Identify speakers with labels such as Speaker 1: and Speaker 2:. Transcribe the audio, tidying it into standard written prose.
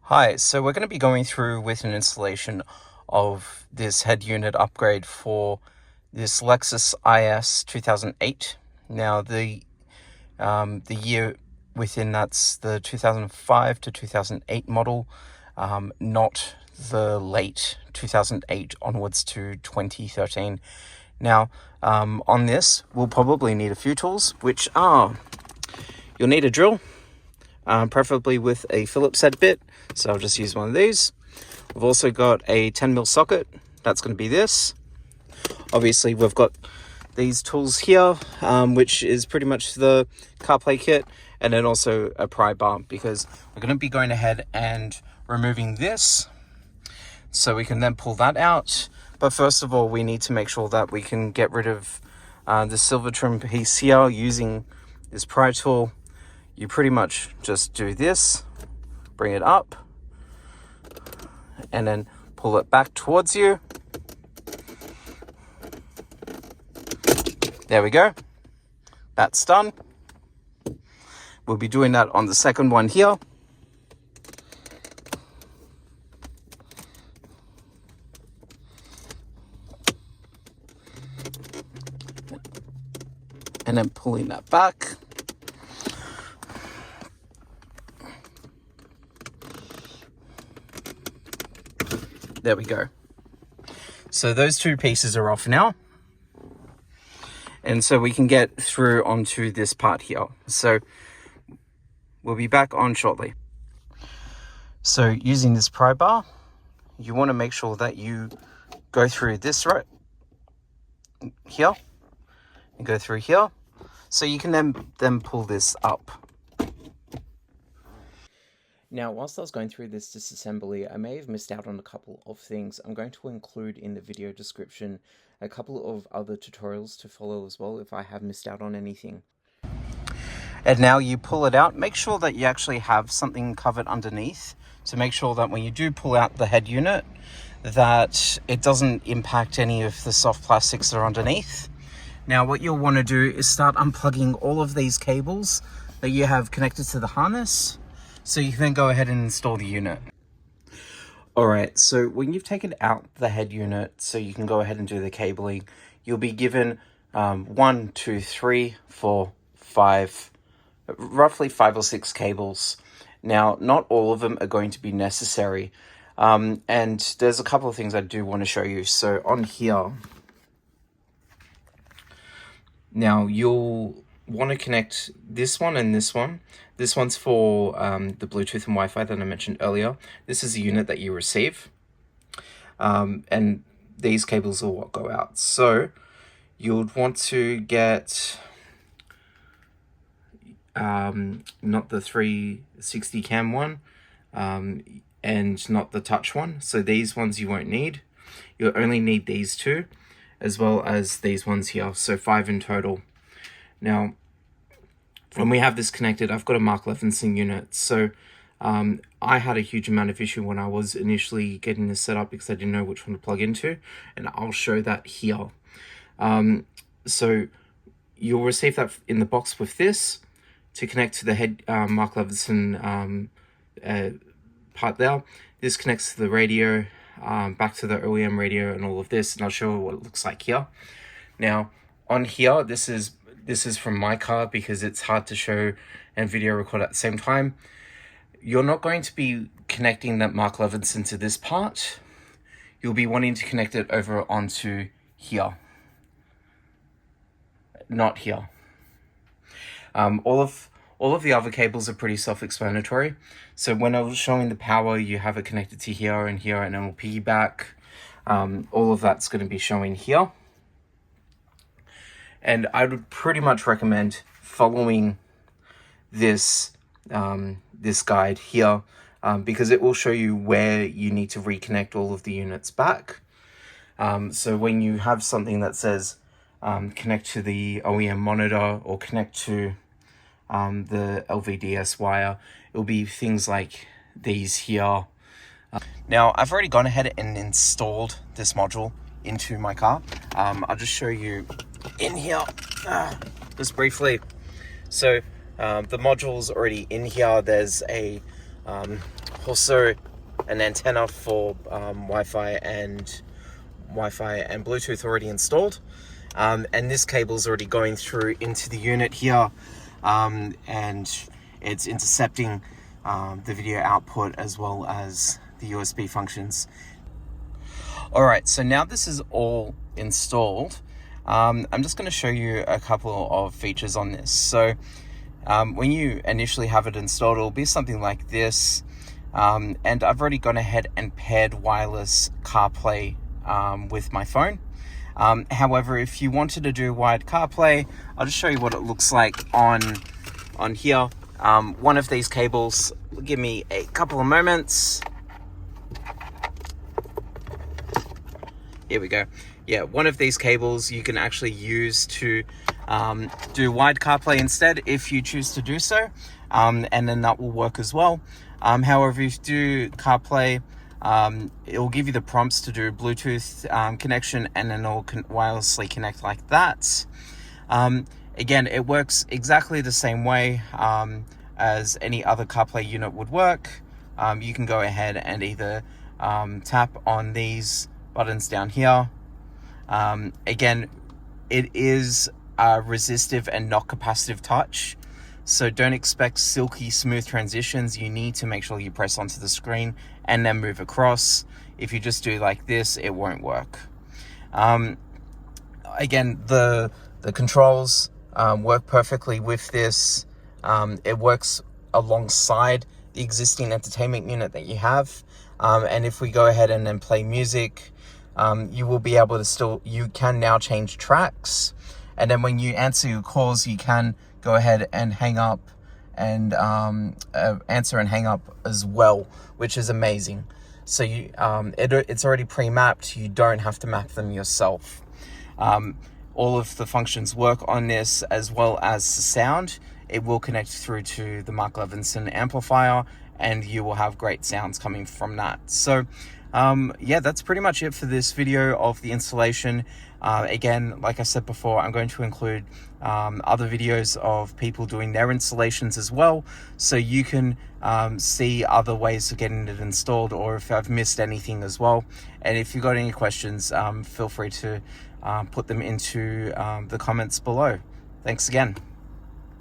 Speaker 1: Hi, so we're going to be going through with an installation of this head unit upgrade for this Lexus IS 2008. Now the year within that's the 2005 to 2008 model, not the late 2008 onwards to 2013. Now on this we'll probably need a few tools, which are you'll need a drill. Preferably with a Phillips head bit, so I'll just use one of these. We've also got a 10mm socket, that's going to be this. Obviously we've got these tools here, which is pretty much the CarPlay kit, and then also a pry bar, because we're going to be going ahead and removing this, so we can then pull that out. But first of all, we need to make sure that we can get rid of the silver trim piece here using this pry tool. You pretty much just do this, bring it up, and then pull it back towards you. There we go. That's done. We'll be doing that on the second one here. And then pulling that back. There we go. So those two pieces are off now. And so we can get through onto this part here. So we'll be back on shortly. So using this pry bar, you want to make sure that you go through this right here and go through here. So you can then pull this up. Now, whilst I was going through this disassembly, I may have missed out on a couple of things. I'm going to include in the video description a couple of other tutorials to follow as well if I have missed out on anything. And now you pull it out, make sure that you actually have something covered underneath to make sure that when you do pull out the head unit, that it doesn't impact any of the soft plastics that are underneath. Now, what you'll want to do is start unplugging all of these cables that you have connected to the harness, so you can then go ahead and install the unit. Alright, so when you've taken out the head unit, so you can go ahead and do the cabling, you'll be given 1, 2, 3, 4, 5, roughly 5 or 6 cables. Now, not all of them are going to be necessary. And there's a couple of things I do want to show you. So on here, now you'll want to connect this one and this one. This one's for the Bluetooth and Wi-Fi that I mentioned earlier. This is the unit that you receive. And these cables are what go out. So you'd want to get not the 360 cam one and not the touch one. So these ones you won't need. You'll only need these two, as well as these ones here. So 5 in total. Now, when we have this connected, I've got a Mark Levinson unit. So I had a huge amount of issue when I was initially getting this set up because I didn't know which one to plug into, and I'll show that here. So you'll receive that in the box with this to connect to the head Mark Levinson part there. This connects to the radio, back to the OEM radio and all of this, and I'll show you what it looks like here. Now, on here, this is from my car because it's hard to show and video record at the same time. You're not going to be connecting that Mark Levinson to this part. You'll be wanting to connect it over onto here. Not here. All of the other cables are pretty self-explanatory. So when I was showing the power, you have it connected to here and here, and then it'll piggyback. All of that's going to be showing here. And I would pretty much recommend following this this guide here, because it will show you where you need to reconnect all of the units back. So when you have something that says connect to the OEM monitor or connect to the LVDS wire, it will be things like these here. Now, I've already gone ahead and installed this module into my car. I'll just show you in here just briefly. So the module's already in here. There's a also an antenna for Wi-Fi and Bluetooth already installed. And this cable is already going through into the unit here, and it's intercepting the video output as well as the USB functions. Alright, so now this is all installed, I'm just going to show you a couple of features on this. So when you initially have it installed, it'll be something like this, and I've already gone ahead and paired wireless CarPlay with my phone. However, if you wanted to do wired CarPlay, I'll just show you what it looks like on here. One of these cables, give me a couple of moments. Here we go. Yeah, one of these cables you can actually use to do wired CarPlay instead if you choose to do so, and then that will work as well. However, if you do CarPlay, it will give you the prompts to do Bluetooth connection, and then it'll wirelessly connect like that. Again, it works exactly the same way as any other CarPlay unit would work. You can go ahead and either tap on these buttons down here. Again, it is resistive and not capacitive touch, so don't expect silky smooth transitions. You need to make sure you press onto the screen and then move across. If you just do like this, it won't work. Again, the controls work perfectly with this. It works alongside the existing entertainment unit that you have, and if we go ahead and then play music, you will be able to you can now change tracks, and then when you answer your calls, you can go ahead and hang up and answer and hang up as well, which is amazing. So you it's already pre-mapped. You don't have to map them yourself. All of the functions work on this, as well as the sound. It will connect through to the Mark Levinson amplifier, and you will have great sounds coming from that. So yeah, that's pretty much it for this video of the installation. Again, like I said before, I'm going to include other videos of people doing their installations as well, so you can see other ways of getting it installed, or if I've missed anything as well. And if you've got any questions, feel free to put them into the comments below. Thanks again.